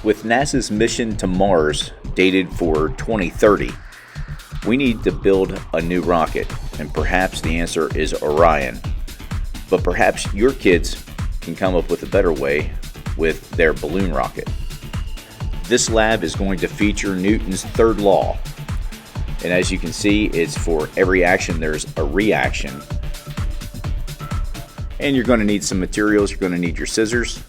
With NASA's mission to Mars dated for 2030, we need to build a new rocket, and perhaps the answer is Orion. But perhaps your kids can come up with a better way with their balloon rocket. This lab is going to feature Newton's third law. And as you can see, it's for every action there's a reaction. And you're going to need some materials. You're going to need your scissors.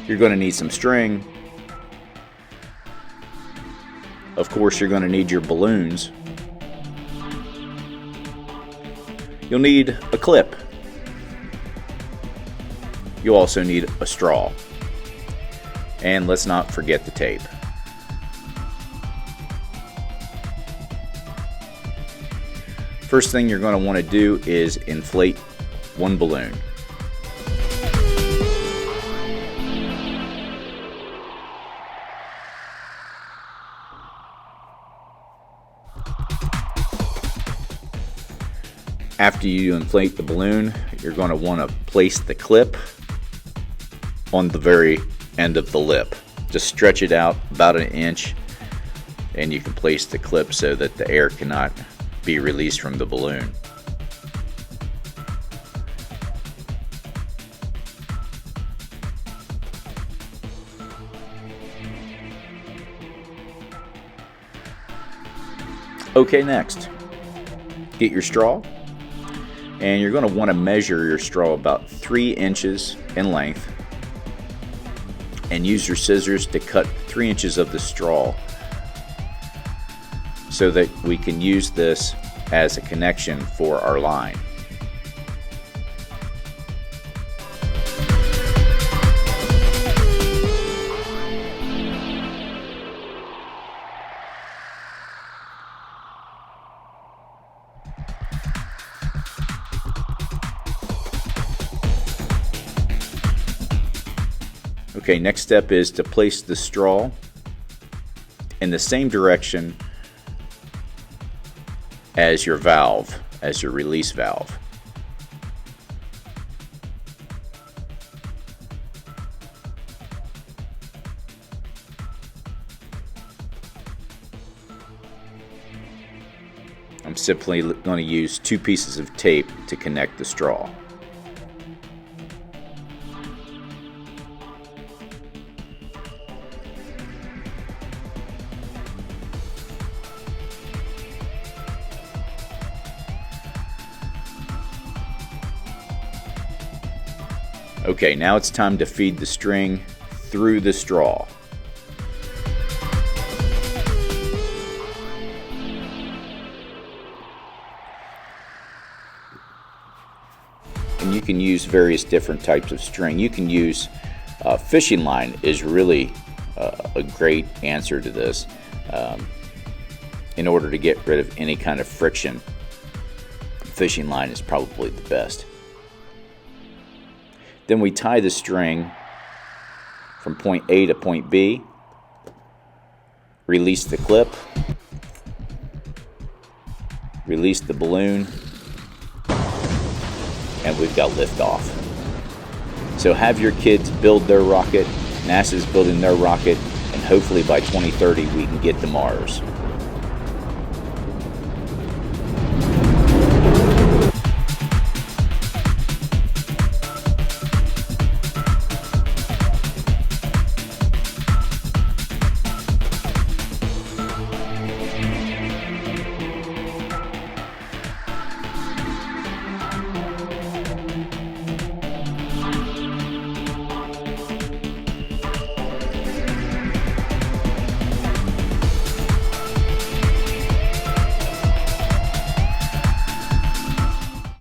You're going to need some string. Of course, you're going to need your balloons. You'll need a clip. You'll also need a straw. And let's not forget the tape. First thing you're going to want to do is inflate one balloon. After you inflate the balloon, you're going to want to place the clip on the very end of the lip. Just stretch it out about an inch, and you can place the clip so that the air cannot be released from the balloon. Okay, next, get your straw. And you're going to want to measure your straw about 3 inches in length and use your scissors to cut 3 inches of the straw so that we can use this as a connection for our line. Okay, next step is to place the straw in the same direction as your valve, as your release valve. I'm simply going to use 2 pieces of tape to connect the straw. Okay, now it's time to feed the string through the straw. And you can use various different types of string. You can use fishing line is really a great answer to this. In order to get rid of any kind of friction, fishing line is probably the best. Then we tie the string from point A to point B, release the clip, release the balloon, and we've got liftoff. So have your kids build their rocket, NASA's building their rocket, and hopefully by 2030 we can get to Mars.